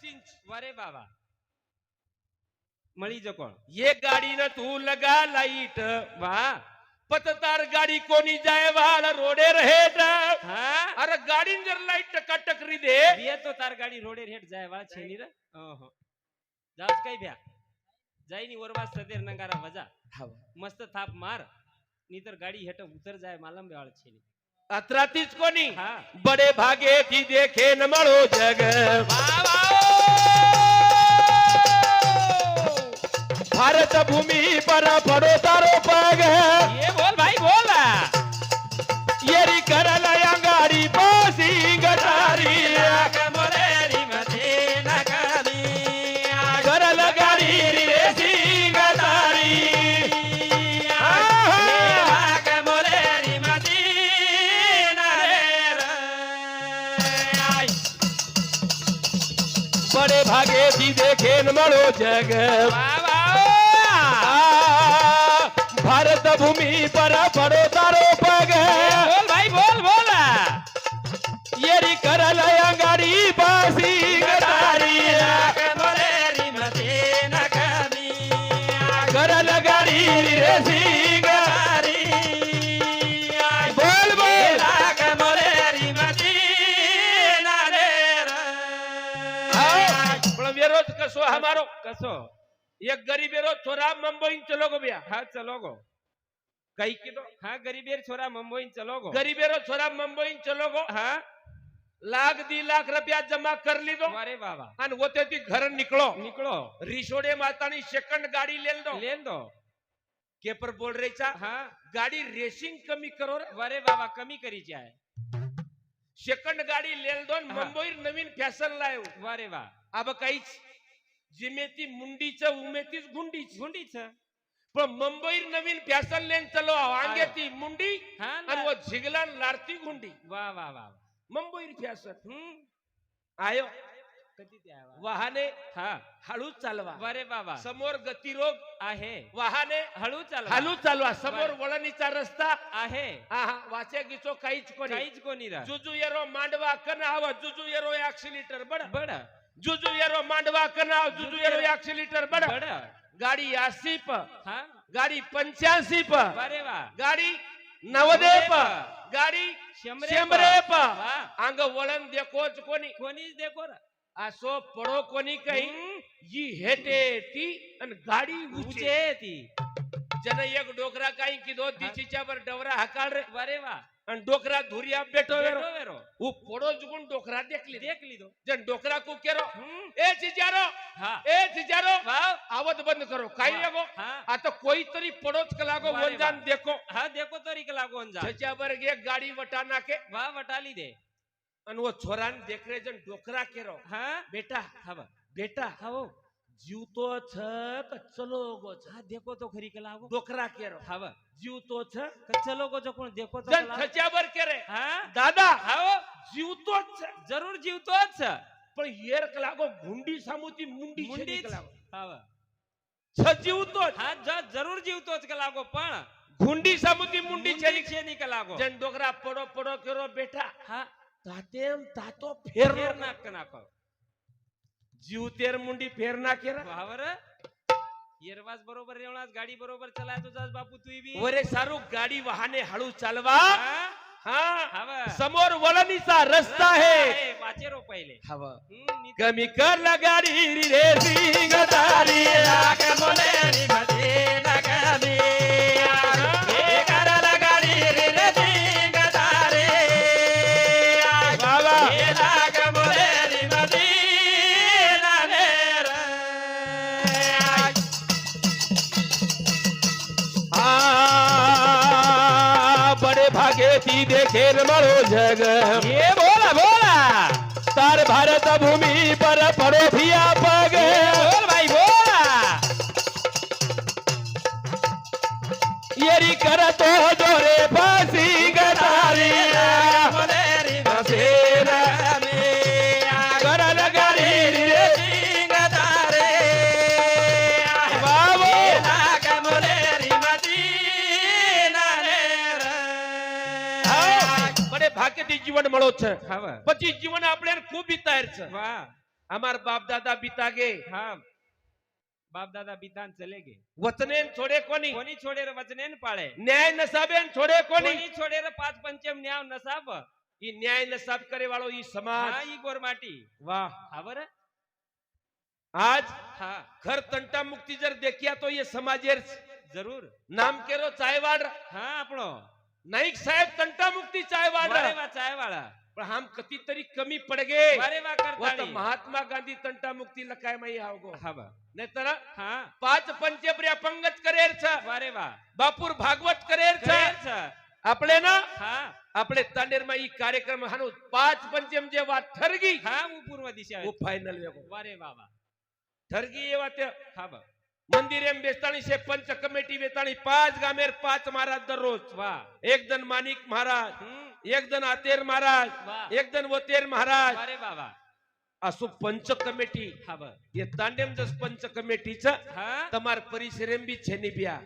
Inch वारे बाबा मळी जो कोण ये गाडी न तू लगा लाईट वाह पततार गाडी कोणी जाय वाल रोडे रहे हाँ अरे गाडी जर लाईट टकाटकरी दे बिया तो तार गाडी रोडे हेट जाय वाला छेनी रे ओहो जाऊच काही भ्या जाई नी वरवास सदेर नंगारा वजा मस्त थाप मार नी तर गाडी हेट उतर जाय मालम बेवाळ छेनी अत्रातीच कोणी हाँ बडे भागे थी देखे न मळो जग भारत भूमि पर पड़ो तारो पग ये बोल भाई बोल येरी करल अंगारी पासी गटारी करल गारी रे सी गटारी बड़े भागे थी देखे न मळो जग भारत भूमि पर पड़ो तारो पग बोल भाई बोल बोल येरी करल अंगारी पासी गटारी करल गारी रे सी गटारी बोल बोल पण विरोध कसो हमारो कसो एक गरीबेरो छोरा मुंबई चलो गो भैया हाँ चलो गो कई किलो हाँ गरीबेर छोरा मुंबई चलो गो गरीबेरो छोरा मुंबई चलो गो हाँ लाख 2 लाख रुपया जमा कर ली दो वारे बाबा आणि होते ती घर निकलो निकलो रिसोडे मातानी सेकंड गाडी लेल दो लेन दो केपर बोल रही चा हाँ गाडी रेसिंग कमी करो रे वारे बाबा कमी करी जाय सेकंड गाडी लेल दो हाँ. मुंबई नवीन फॅशन लाव वारे बा अब काहीच जिमेती मुंडीचं उमेतीच गुंडीच गुंडीच पण मुंबई नवीन फॅशन लेन चलो आंगे ती मुंडी हाँ आणि वो झिगला लारती गुंडी वाह वाह वाह मुंबई फॅशन आयो कधी ते आवा वाहने हाँ हळू चालवा वारे बाबा समोर गतिरोग आहे वाहने हळू चाल हळू चालवा समोर वळणीचा रस्ता आहे आहा वाचे गिचो काहीच कोणी काहीच कोणी रा जुजू येरो मांडवा कनाव जुजू येरो ऍक्सिलेटर बड बड जुजू येरो मांडवा कनाव जुजू येरो ऍक्सिलेटर बड बड गाडी 80 प हाँ गाडी 85 प वारे वाह गाडी 90 प गाडी शंभरे प वाह. अंग वळण देखोच कोणी कोणीच देखो रा असो पडो कोणी काही जी हेटे ती आणि गाडी उचे उचे ती जन एक डोकरा काही की दो दिशीच्या वर डवरा हकाळ रे वारे वाह आणि डोकरा धुरिया बेटो वेरो बेटो वेरो वो पडो जुगुन डोकरा देखली देख ली दो जन डोकरा को केरो ए चिजारो हाँ ए चिजारो वाह आवत बंद करो काही वाह. लगो हाँ आता कोईतरी पडोच कलागो वारे वंजान वाह. देखो हाँ देखो तो रिकला कौन जा त्याच्या वर एक गाडी वटाना के वाह वटाली दे आणि वो छोरान देखरे जन डोकरा केरो हाँ बेटा हवा बेटा हाँ वो जीवतो छ क चलो गो छ हाँ देखो तो खरी कला वो डोकरा केरो हवा जीवतो छ चलो को जो कोण देखो तो जन कला त्याच्यावर केरे हाँ दादा हाँ वो जीवतो छ जरूर जीवतोच पण येर कलागो गुंडी सामुती मुंडी मुंडीच छेनी कलागो हवा छ जीवतो हाँ जरूर जीवतोच कला को पण गुंडी सामुती मुंडी छेनी छे निकला को जन डोकरा पडो पडो केरो बेटा हाँ तातेम तातो फेर फेर नाक नाको जीवतेर मुंडी फेर ना केरा वावर येरवास बरोबर रेवणास गाडी बरोबर चलाय तुझाच बापू तू बी वरे सारू गाडी वाहने हळू चालवा हाँ हा हवा समोर वळणीचा रस्ता आहे वाचे रो पहिले हवा नी कमी कर ला गाडी रे सिंग दारी लाग मोले री भजे नगमी ए कर ला गाडी रे सिंग दारी बाबा ए लाग मोले री भजे बड़े भागे थी देखे मरो जग ये बोला बोला तार भारत भूमि पर पड़ो भिया पग बोल भाई बोला येरी कर तो जोरे फांसी गटारी करल गारी रे सिंग दारे बाबो बड़े भाग्य થી જીવન મળો છે हवा પછી જીવન આપણે ખૂબ વિતાર છે वाह हमार बाप दादा बीता गे हाँ बाप दादा बितान चले गे वचनेन छोड़े कोणी कोणी छोडे रे वचने न पाळे न्याय नसाबेन छोड़े कोणी कोणी छोडे रे पाच पंचम न्याव नसाब ई न्याय नसाब करे वालो ई हा समाज ई गोरमाटी वाह हा बर आज हा घर तंटा मुक्ति जर देखिया तो ये समाजेर जरूर नाम केरो चायवाड़ हा आपणो नाईक साहेब तंटा मुक्ति चायवाड़ वारे वा चाय वाळा पण हम कितीतरी कमी पड़ गए वारे वा वो तो करताळी महात्मा गांधी तंटा मुक्ति लकाय माई आवगो हा बा नहीं तर हा पाच पंचप्रिया पंगत करेर छ वारे वा बापूर भागवत करेर छ करेच आपले ना हा आपले तांडेर में ई कार्यक्रम हानु पाच पंचम जे वात ठरगी हा उ पूर्व दिशा वो फाइनल वेगो वारे वा वा ठरगी ये वात हा बा मंदिरेम बेस्ताणी से पंच कमेटी बेताणी पाच गामेर पाच महाराज दररोज वा एक दन मानिक महाराज हम्म एक दन आतेर महाराज वाह. एक दन वतेर महाराज वारे वा वा असो पंच कमेटी हा बा ये तांडेम जस पंच कमेटीचा हा तमार परिसरेम बी छेनी बिया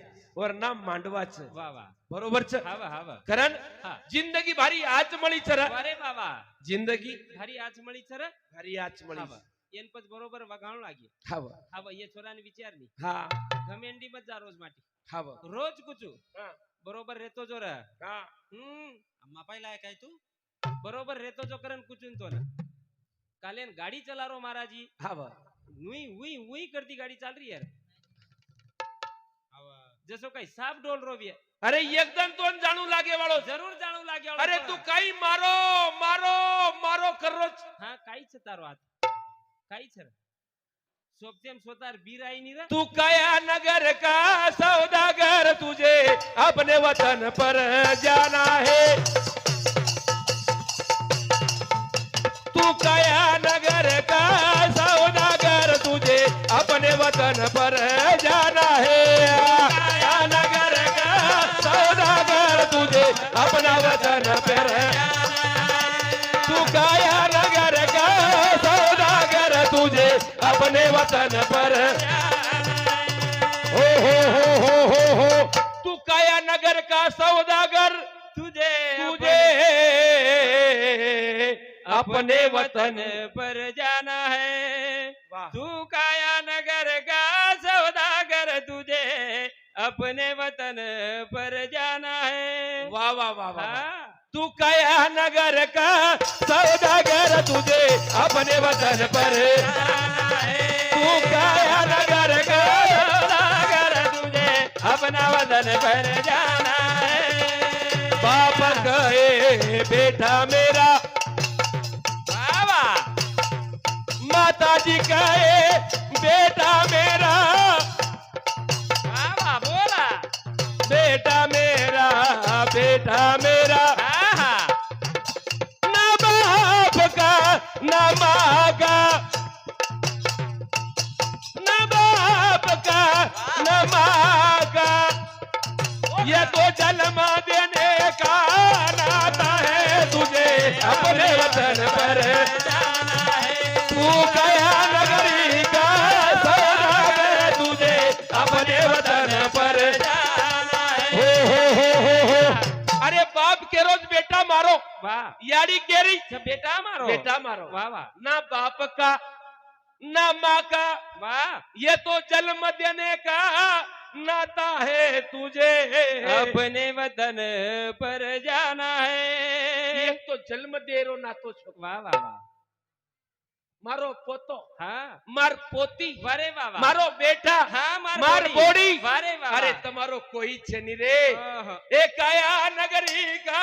और नाम मांडवाच वा वा बरोबर छ हा बा कारण हा जिंदगी भारी आज मळी चर वारे वा वा जिंदगी हरी आज मळी सर भारी आज मळी हा बा एन पच बरोबर वगाणू लागी हाव हा बा ये छोराने विचारनी हा घमेंडी मत जा रोज माटी हाव रोज कुचू हा बरोबर रेतो जो रा हा अम्मा पाहिला काय तू बरोबर रेतो जो करन कुचून तो ना कालेन गाड़ी चला रो महाराजी हाव नुई उई उई करती गाड़ी चल रही यार जसो काही साप डोल रो भी है अरे एकदम तोन जाणू लागे वाळो जरूर जाणू लाग्यो अरे तू काही मारो मारो मारो कर रोज हा काहीच तारो आत काहीच रे सोबतेम सोतार बीर आई नी रे तू काया नगर का सौदागर तुझे अपने वतन पर जाना है तू काया नगर का सौदागर तुझे अपने वतन पर जाना है काया नगर का सौदागर तुझे अपना वतन पर तू काया नगर का सौदागर तुझे अपने वतन पर हो तू काया नगर का सौदागर तुझे तुझे अपने वतन पर जाना है वाह. तू काया नगर का सौदागर तुझे अपने वतन पर जाना है वाह वाह वाह वाह हाँ तू काया नगर का सौदागर तुझे अपने वतन पर तू काया नगर का सौदागर तुझे अपना वतन पर जाना है बाप गए बेटा मेरा बाबा माता जी कहे बेटा मेरा बाबा बोला बेटा मेरा आहा ना बाप का ना माँ का ना बाप का ना माँ का ये तो जन्म देने का नाता है तुझे अपने वतन पर जाना है तू गया नगरी का सौदागर तुझे अपने वतन पर जाना है हो अरे बाप के रोज बेटा मारो वाह यारी केरी बेटा मारो बेटा मारो वाह वाह ना बाप का ना माँ का वाह ये तो जन्म देने का नाता है तुझे अपने वतन पर जाना है एक तो जन्म दे रो ना तो छो वाह वाह वाह मारो पोतो हाँ मार पोती वारे वाह वाह मारो बेटा हाँ मार बोड़ी वारे वाह अरे तुम्हारो कोई छे नहीं रे ओहो। एक आया नगरी का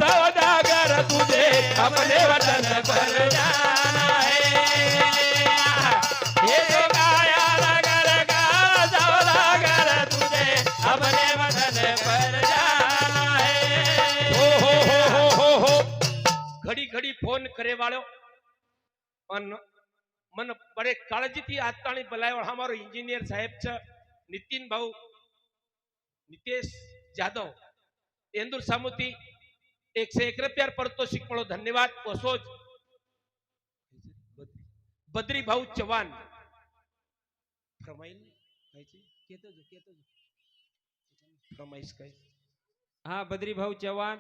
सौदागर तुझे अपने वतन पर जाना है ये तो काया नगर का सौदागर तुझे अपने वतन पर जाना है हो घड़ी घड़ी फोन करे वालो अन मन बड़े काळजी थी आताणी बोलायो हमारो इंजीनियर साहेब छ नितिन भाऊ नितेश जाधव इंदूर सामुती 101 रुपया पारितोषिक મળો धन्यवाद ઓસોજ बद्री भाऊ चव्हाण फरमाईल केतो फरमाईश काय हाँ बद्री भाऊ चव्हाण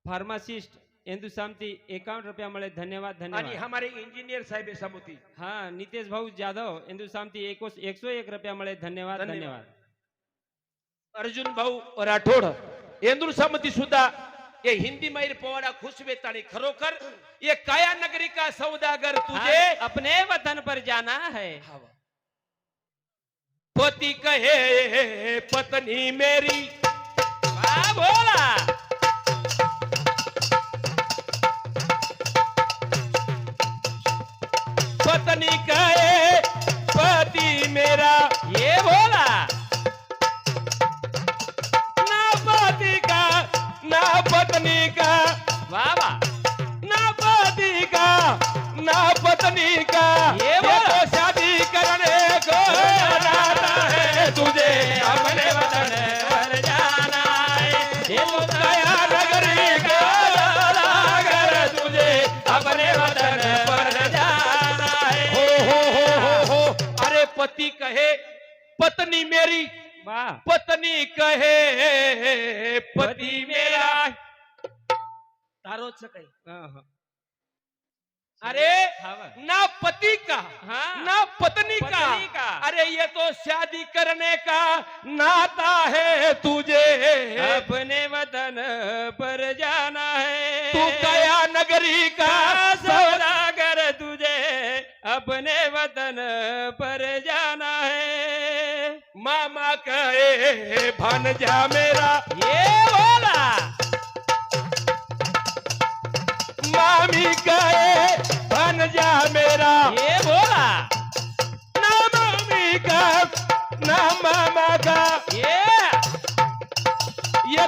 फार्मासिस्ट हिंदुस्तानती 51 रुपया મળે ધન્યવાદ आणि ધન્યવાદ हमारे इंजिनियर साहेब समोती હા નિતેશ ભાऊ જાદવ हिंदुस्तानती 101 रुपया મળે धन्यवाद धन्यवाद. धन्यवाद अर्जुन भाऊ राठोड इंदूर समती सुद्धा ये हिंदी मैर पोवाडा खुश वेताणी खरोखर ये काया नगरी का सौदागर तुझे हाँ, अपने वतन पर जाना है पति कहे पत्नी मेरी वाह बोला पत्नी कहे पति मेरा ये बोला ना पति का ना पत्नी का वाह वाह ना पति का ना पत्नी का ये बोला। तो शादी करने को नाता है तुझे अपने वतन पर जाना है ये तो काया नगरी का सौदागर तुझे अपने वतन पर जाना है हो अरे पति कहे पत्नी मेरी वाह पत्नी कहे पति मेरा तारो छ काही हाँ, हाँ। अरे हाँ, वाह। ना पति का हाँ। ना पत्नी पत्नी का। अरे ये तो शादी करने का नाता है तुझे अपने वतन पर जाना है तू काया नगरी का सौदागर तुझे अपने वतन पर जाना है मामा कहे भांजा मेरा ये बोला मामी कहे भांजा मेरा ये बोला ना मामी का ना मामा का ये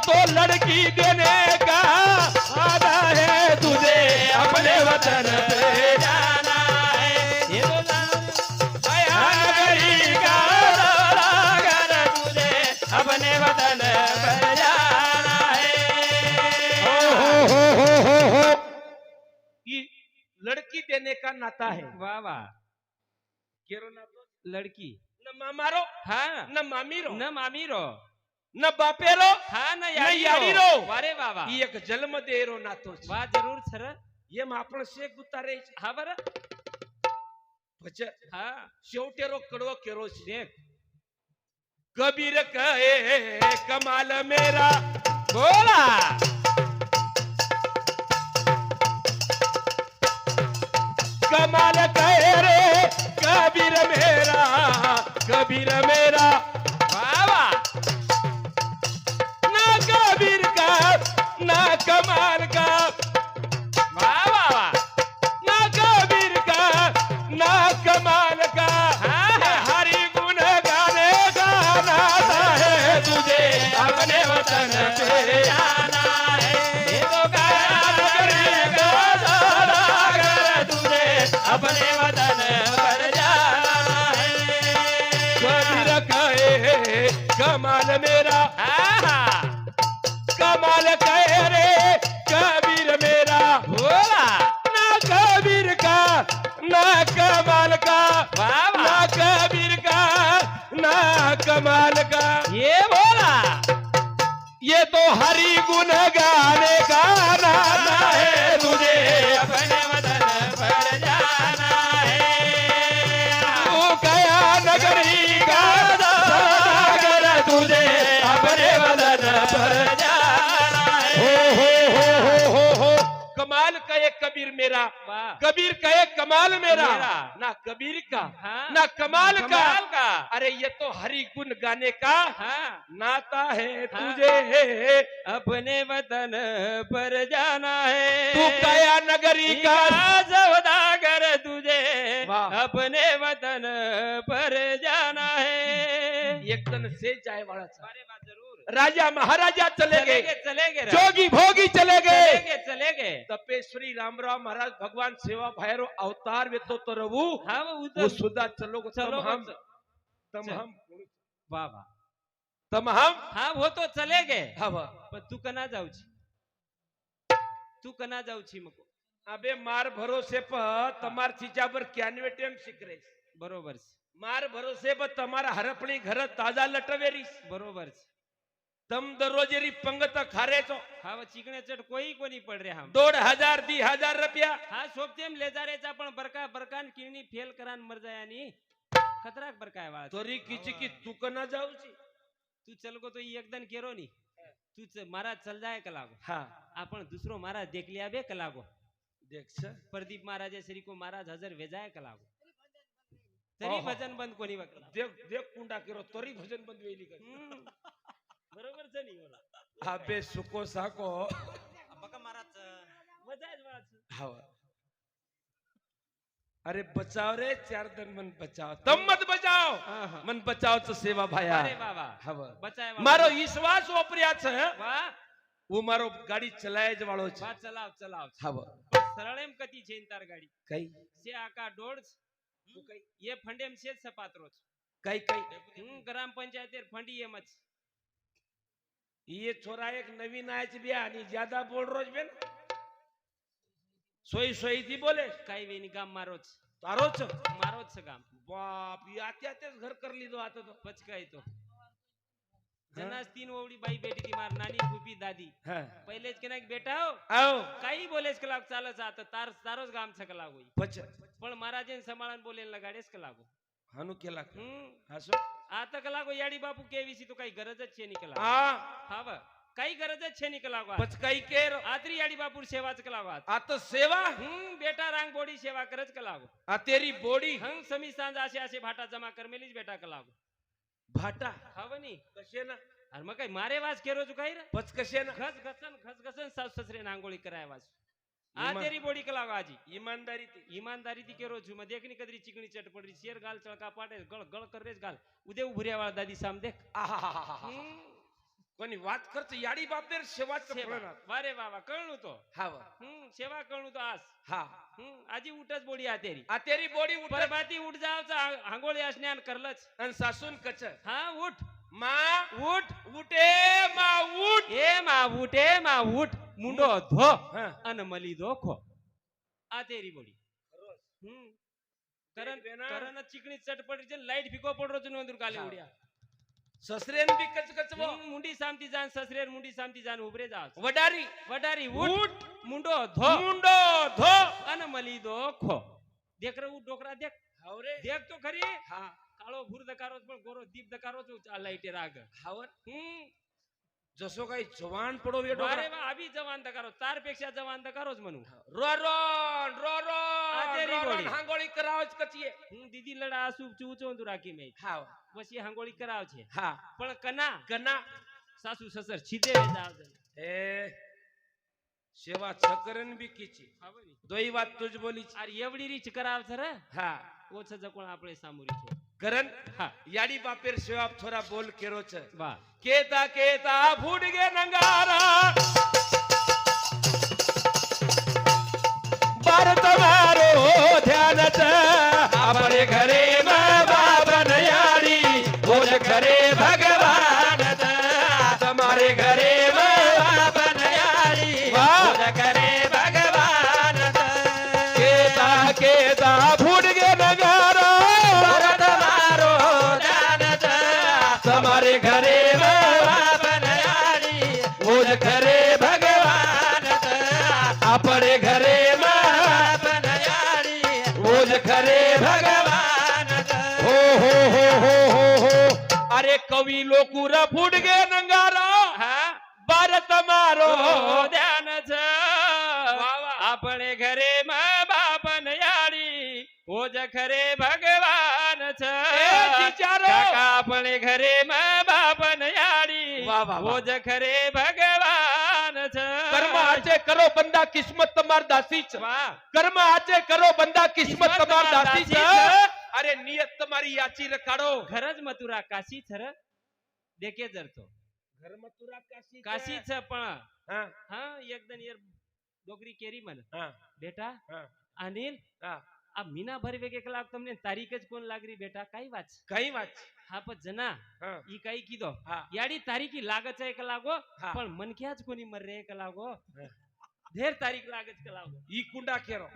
तो लड़की देने का वादा है तुझे अपने वतन पे जाना है ये बोला काया नगरी का सौदागर तुझे अपने वतन पर जाना है हो ये लड़की देने का नाता है वाह वाह केरो नातो लड़की न मामारो हाँ न मामीरो न मामी रो न बापेरो हाँ न यारी यारी रो. रो वारे वाह वाह ये एक जन्म देरो नातो છે. वाह जरूर सर ये आपण शेक उतारे છે. हाँ बर પછી हाँ शेवटेरो कडवो केरो છે. देख कबीर कहे कमाल मेरा बोला कमाल कहे रे कबीर मेरा वाह वाह ना कबीर का ना कमाल का वाह वाह वाह ना कबीर का ना कमाल का हाँ, हाँ। हरि गुण गाने का नाता है तुझे अपने वतन पे जाना है ये तो काया नगरी का सौदागर तुझे अपने वतन पर जाना है कबीर कहे कमाल मेरा आहा कमाल कहे रे कबीर मेरा बोला ना कबीर का ना कमाल का वाह ना वाह कबीर का ना कमाल का ये बोला ये तो हरि गुण गाने का नाता है तुझे अपने वतन पर जाना है तू कया नगरी का सौदागर तुझे अपने वतन पर जाना है हो कमाल कहे कबीर मेरा वाह कबीर कहे कमाल मेरा मेरा। ना कबीर का हाँ। ना कमाल का का अरे ये तो हरि गुण गाने का हाँ नाता है हाँ। तुझे अपने वतन पर जाना है तू काया नगरी का सौदागर तुझे वाह। अपने वतन पर जाना है एक तन से जाए वाला था। अरे बात जरूर राजा महाराजा चले गए चले गए जोगी भोगी चले गए चले गए तपेश्वरी रामराव महाराज भगवान सेवा भाईरो अवतार वे तो रहू हाँ वो वो उधर सुधा चलो चलो तम हम चल। वाह वाह तम हम हाँ वो तो चले गए हवा पण तू कना जाऊची तू कना जाऊची मको अबे मार भरोसे पर तमार चीजा पर क्यानवे टेम शिकरे बरोबर છે. मार भरोसे पर तमारा हरपणी घर ताजा लटवेरी बरोबर છે. तम दररोज री पंगत खारे छो હા ચીકણે ચટ કોઈ કોની પડ રે હમ 1500 2000 રૂપિયા હા સોપતેમ લે જા રે ચા પણ બરકા બરકાન કીણી ફેલ કરાન મર જાયાની ખતરાક બરકાય વાળા તોરી કીચી કી તું કના જાવ છી તું ચલગો તો ઈ એકદન કેરો ની તું મહારાજ ચલ જાય કલાગો હા આ પણ દૂસરો મહારાજ દેખ લિયા બે કલાગો દેખ છે પ્રદીપ મહારાજે શ્રી કો મહારાજ હાજર વેજાય કલાગો તરી ભજન બંધ કોની વકલા દેખ દેખ કુંડા કેરો તોરી ભજન બંધ વેલી કરી બરોબર છે ની ઓલા હા બે સુકો સાકો બકા મહારાજ મજા જ વાત છે હા अरे बचाओ रे चार दिन मन बचाओ तम मत बचाओ आहा। मन बचाओ तो सेवा भाया અરે વાહ વાહ હવે બચાય મારો વિશ્વાસ ઓપર્યા છે વાહ હું મારો ગાડી ચલાય જ વાળો છે વાહ ચલાવ ચલાવ હવે સરળ એમ કતી છે ઇન તાર ગાડી કઈ સે આકા દોડ ये फंडेम से सपात्रो કઈ કઈ ग्राम पंचायत फंडी एम ये छोरा एक नवीन आया છે બે આની જ્યાદા બોલ રોજ બેન સોઈ સોઈ થી બોલે કઈ વેની ગામ મારો જ તારો છે મારો જ છે ગામ બાપ ઈ આતે આતે ઘર કર લીધો આતો તો પચકાઈ તો જનાસ तीन ओवड़ी बाई बेटी थी मार नानी फूफी दादी હા पहले ज केना बेटा हो આવો कई बोले ज कलाक चाल जात तार तारो ज गाम छ कलाक होई પછ पण महाराजे संभाळन बोले लगाडे ज कलाक હાનું કેલા હાસો आ त कलाक याडी बापू केवी सी तो काही गरज ज छे नी कलाक આ हाव काही गरज ज छे नी कलाक પચકાઈ કેર आतरी याडी बापू सेवा ज कलाक આ તો સેવા बेटा रांग बोडी सेवा करज कलाक આ તેરી બોડી हंग समी सांज आशे आशे भाटा जमा करमेलीच बेटा कलाक ભાટા हाव नी કશે ના अरे मग काय मारे वाज केरो जो काय रे પચ કશે ના घस घसन सास ससरे नांगोळी कराय वाज आ ઈમાન- तेरी बोडी कलाक आजी ઈમાનદારી થી ईमानदारी थी केरो छु मैं देखनी कदरी चिकनी चट पड़ी शेर गाल चळका पाटे गळ गळ कर रेस गाल उदे उभऱ्या वाला दादी साम देख આહાહાહા. કોની વાત કરતો યાડી બાપેર સેવા તો सेवा પડે वारे वावा कळणू तो હા सेवा कळणू तो आस હા आजी उठच बोडी आ तेरी આ તેરી બોડી ઉઠ परबाती उठ जावचा हांगोळी स्नान करलच અને સાસુન કચ हा उठ માં उठ ઉઠે માં ઉઠ ए मा उठ मुंडो धो હા अन मली दो खो आ तेरी बोडी करण बेना. करण चिकनी चटपटी છે લાઈટ ફીકો પડરો છે નોંધુર કાલે હા. ઉડ્યા સસરેન બી કચ કચવો મુંડી સામતી જાન સસરેર મુંડી સામતી જાન ઉભરે જાવ વડારી વડારી ઉઠ. ઉઠ મુંડો ધો મુંડો ધો અન મલી દો ખો દેખ રે ડોકરા દેખ હાવરે દેખ તો ખરી હા કાળો ભૂર દકારો પણ ગોરો દીપ દકારો છો આ લાઈટે રાગ હાવર જસો કઈ જવાન પડો વેડો વારે વા આવી જવાન દકારો તાર પેક્ષા જવાન દકારો જ મનું રો રો આ તેરી બોડી. હાંગોળી કરાવ જ કચીએ દીદી લડા આસુ ચૂચો તું રાખી મે હા પછી હાંગોળી કરાવ છે હા પણ કના કના સાસુ સસર છીદે જાવ એ સેવા છકરન બી કીચી ખબર ની દોઈ વાત તુજ બોલી છે. આ એવડી રીચ કરાવ છે રે હા ઓછ જકોણ આપણે સામુરી છો કરન હા યાડી બાપેર સેવા થોડા બોલ કેરો છે વાહ કેતા કેતા ફૂટ ગે નંગારા બાર તમારો ધ્યાન છે આપણે ઘરે બાપ નયાડી બોલ ઘરે ભગવાન છે તમારે ઘરે બાપ નયાડી બોલ ઘરે ભગવાન છે કેતા કેતા ફૂટ ગે નંગારા તમારો ધ્યાન છે તમારે ઘરે બાપ નયાડી બોલ ઘરે ભગવાન છે આપણે ઘરે બાપ નયાડી બોલ ઘરે ભગવાન છે हो अरे कवि लोकुर फुडगे नंगारा હા बार તમારો ધ્યાન છે આપણે ઘરે માં બાપ નયાડી ઓજ ઘરે ભગવાન છે એ વિચારો. કાકા આપણે ઘરે માં બાપ નયાડી વાહ, વાહ, વાહ. ઓજ ઘરે ભગવાન છે કર્म आचे करो बंदा किस्मत तमार दासी छ વાહ कर्म आचे करो बंदा किस्मत किस्मत तमार तमार दासी दासी छ छ. अरे नियत तुम्हारी याची रखाड़ो ઘરજ મથુરા કાશી થર દેખે જરતો घर मथुरा काशी કાશી છે પણ हां હા એકદમ યાર ડોગરી કેરી મને हां બેટા हां અનિલ हां આ મીના ભર વેગે કલાક તમને તારીખ જ કોણ લાગરી બેટા કઈ વાત છે? कई बात હા પણ जना हां ઈ કઈ કીધો हां याडी तारीखी लागत છે કલાકો હા. પણ મન ક્યાં જ કોની મર રે કલાકો ઢેર તારીખ લાગે છે કલાકો ई कुंडा केरो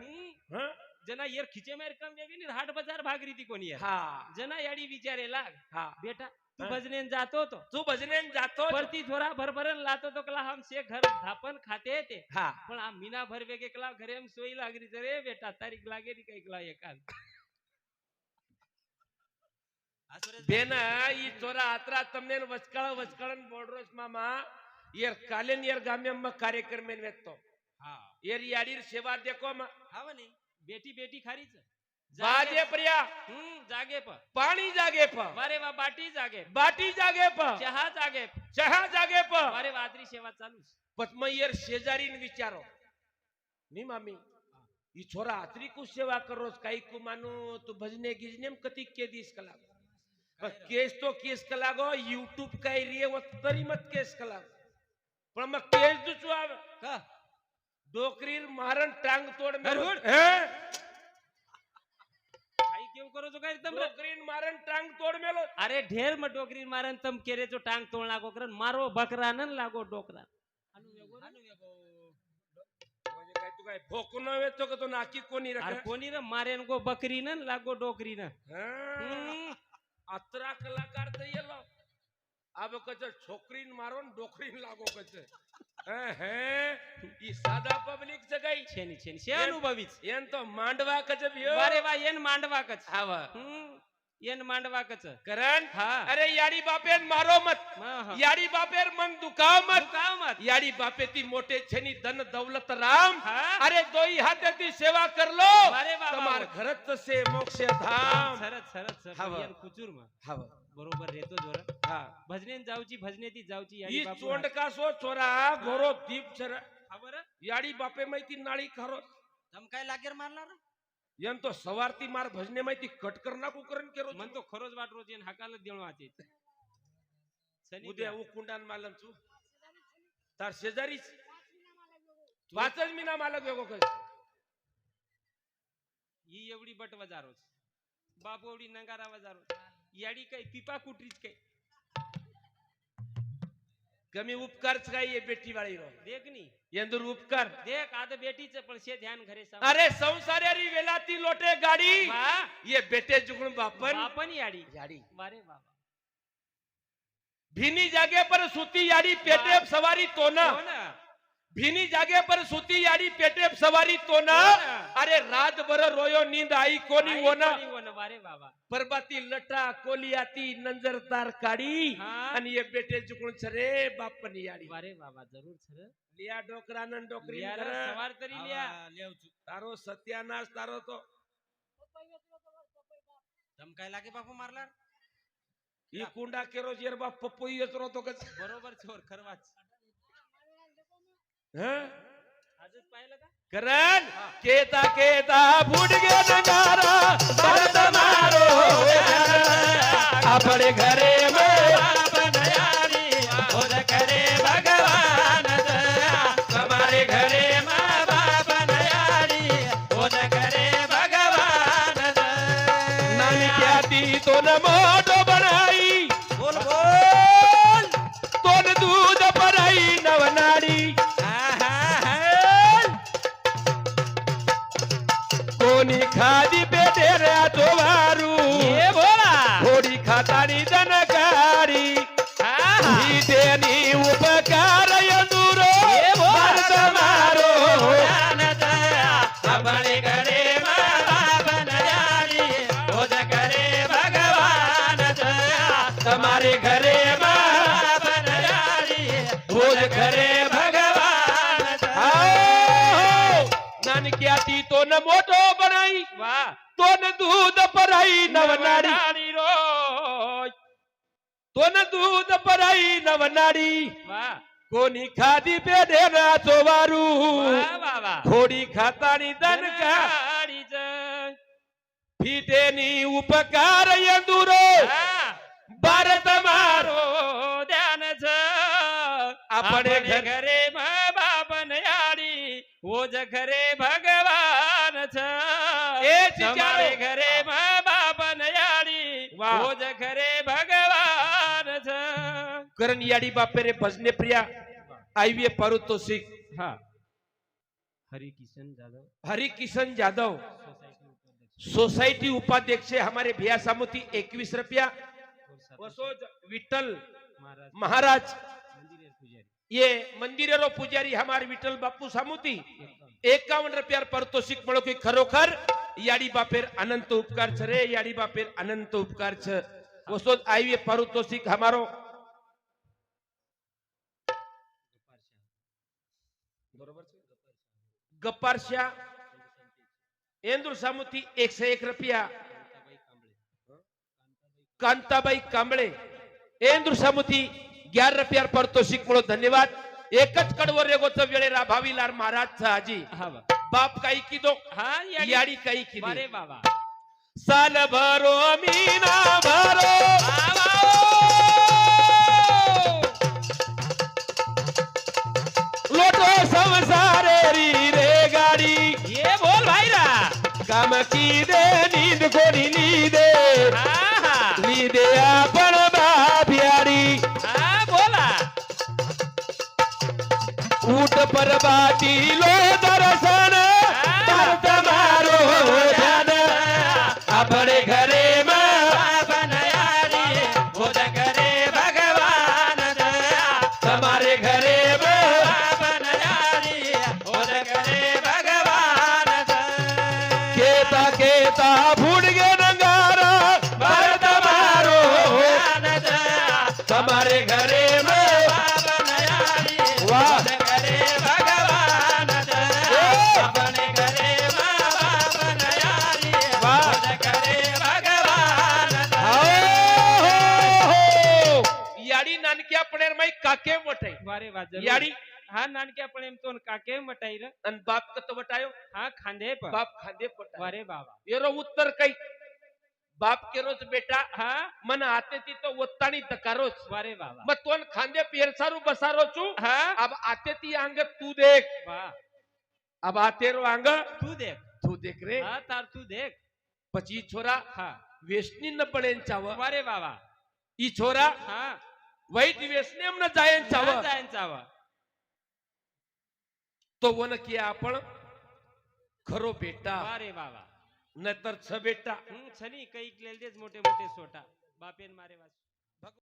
हां जना येर खिचे मेर कम वेगळी नी हाट बाजार भागरी ती कोणी यार हा जना याडी विचारे लाग हा बेटा तू हाँ। भजनेन जातो तो तू भजनेन जातो परती थोड़ा भरभरन लातो तो कला हम से घर धापन खाते ते हा पण आ मीना भर वेगे कला घरे हम सोई लागरी रे बेटा तारीख लागे नी काही कला एकाल बेना ई चोरा आत्रा तमने वचकळन बोडरोस मामा येर कालेन येर गामे में कार्यक्रम में वेतो हाँ येर याडीर सेवा देखो मा हावनी बेटी बेटी खारीच बाजे प्रिया जागे प पाणी जागे प वारे वा बाटी जागे बाटी जागे प चहा जागे चहा जागे प वारे वादरी सेवा चालू पद्म येर शेजारीन विचारो नी मामी ई छोरा आतरी को सेवा करोस काही को मानो तू भजने गिजने में कती के दिस कला केस तो केस कलागो यूट्यूब काय रे व तरी मत केस कलागो पण मग केस दुचू आव का डोकरीर मारन टांग तोड में हरहुड। हैं काही केव करो जो काय तम डोकरीर मारन टांग तोड मेलो अरे ढेर म डोकरी मारन तम केरे जो टांग तोड़ लागो करन मारो बकरा नन लागो डोकरा म्हणजे काय तू काय भोकनो वेतो का तो नाकी कोणी अरे रख कोणी रे मारेन गो बकरी नन लागो डोकरी न अतरा कलाकार तो येलो अब कच छोकरीन मारो न डोकरीन लागो कच ई सादा पब्लिक से गई छेनी छेनी से अनुभवीच येन तो मांडवा कच बियो वारे वा येन मांडवा कच आवा येन मांडवा कच करण हाँ। अरे याडी बापेन मारो मत हाँ। याडी बापेर मन दुखाव मत दुखाव मत याडी बापे ती मोटे छेनी धन दौलत राम हाँ। अरे दोई हाथे ती सेवा कर लो अरे बाबा तुम्हार घरत से मोक्ष धाम सरत सरत सर हवा। येन कुचूर म हवा बरोबर रेतो जोर हा भजनेन जाऊची भजने ती जाऊची ई याडी बापू चोंड का सो छोरा गोरो दीप छर खबर याडी बापे माहिती नाळी खारो तम काय लागेर मारला यन तो सवारती मार भजने माहिती कट करना को करन केरो मन तो खरोज वाट रोज येन हकाल देणो आते उद्या उ कुंडान मालन चू तार शेजारीच पाचच मिना मालक वेगो कस ही एवढी बट वजारोच बाप एवढी नंगारा वजारोच याडी काही पिपा कुटरीच काही कमी उपकारच काय ये बेटी वाली रो देख नी यंदुर उपकार देख आद बेटीच पण शे ध्यान घरे साम अरे संसारी वेलाती लोटे गाडी वाह ये बेटे जुगण बापन बापन याडी याडी वारे बाबा भीनी जागे पर सूती याडी पेटे वाह। सवारी तो ना हो ना भीनी जागे पर सूती याडी पेटे सवारी तो ना हो ना। अरे रात भर रोयो नींद आई कोनी आई वो ना कोणी वो ना वारे बाबा परबाती लटा कोलियाती नंजरदार काडी हाँ। आणि ये बेटे जुगण छरे बापन याडी वारे बाबा जरूर छर लिया डोकरानन डोकरी यार कर सवार तरी लिया तारो सत्यानाश तारो तो तम काय लागे बापू मारला ई कुंडा केरो येर बाप पप्पू येतरो तो कच बरोबर छोर खरवाच हैं आजच पाहिलं का करण केता केता फूट गे नगारा भरत मारो अपने घरे में बनयारी ओद करे भगवान दया हमारे घरे माँ बाप नयारी ओद करे भगवान दया नानी क्या दी तो न मोटो बनाई बोल बोल तो न दूध पराई नवनाड़ी कोनी खादी बेटे रे तो वारू ये बोला थोड़ी खातानी जनकारी ही देनी उपकार यदुरो ये बोला भारत मारो ज्ञान दया अपने घरे माँ बाप नयारी ओद करे भगवान दया तुम्हारे घरे माँ बाप नयारी भोज करे भगवान दया आओ नान क्या ती तो न मोटो बनाई वाह तो न दूध पराई नवनाड़ी नवनारी रोज तो न दूध पराई नवनाड़ी वाह कोनी खादी बेटे ना चोवारू वाह वाह वाह थोड़ी खातानी धन का गाड़ी जंग फीटेनी उपकार यंदुरो भारत मारो मारो ध्यान छ अपने घर घरे माँ बाप नयारी वो ज घरे भगवान छ ए चिचारो। हमारे घरे माँ बाप नयारी वाह। वो ज घरे भगवान छ करण याडी बापे रे भजने प्रिया आईवे पारू तो सीख हाँ हरिकिशन जाधव हरिकिशन जाधव सोसाइटी उपाध्यक्ष सोसाइटी उपाध्यक्ष है हमारे भैया सामुती 21 रुपया। और साथ वसोज विठल महाराज महाराज मंदिर पुजारी ये मंदिरेरो पुजारी हमारे विठल बापू सामुती 51 रुपया पारितोषिक મળો કે ખરોખર याडी बापेर अनंत उपकार छ रे याडी बापेर अनंत उपकार छ। वसोज आईवे पारितोषिक हमारो बरोबर છે गप्पारशा एंदुर सामुती 101 रुपया। कांताबाई कांबळे एंदुर सामुती 11 रुपया पारितोषिक મળો धन्यवाद। एकच कडवर रेगोचं वेळेला भावीलार महाराज हाजी हा बा बाप काही की दो हा याडी काही की अरे बाबा साल भरो मीना भरो लोटो संसारे री रे गाड़ी ये बोल भाई रा काम की दे नींद को नींदे हाँ नींदे आपण बापियारी हाँ बोला ऊट पर बाटी लो दर्शन पर तुम्हारो ध्यान अपने घरे में बनयारी खुद करे भगवान दया तुम्हारे घरे में बनयारी खुद करे भगवान दया केता केता फूट गए नंगारा पर तुम्हारो भगवान दया तुम्हारे घरे में बनयारी वाह खुद करे भगवान दया अपने घरे बनयारी वाह खुद करे भगवान दया याडी नानक्या पणेर माई काके मोठे वारे वाजर याडी हा नानक्या पण एम तो काके मटाई रे अन बाप कत वटायो हा खांदे पर बाप खांदे पटायो वारे बाबा येरो उत्तर कई बाप केरोच बेटा हा मन आते ती तो वत्तानी दकारोच वारे बाबा मग तोन खांदे पेरसारू बसारो चू हा अब आते ती अंग तू देख वाह अब आते रो अंग तू देख तू देख रे हा तार तू देख पची छोरा हा वेसनी न पडेन चाव वारे बाबा ई छोरा हा वाईट व्यसनेम न जायन चाव जायन चावा तो वन किया आपण खरो बेटा वारे बाबा नतर छ बेटा छनी कई लेल देच मोठे मोठे सोटा बापेन मारे वास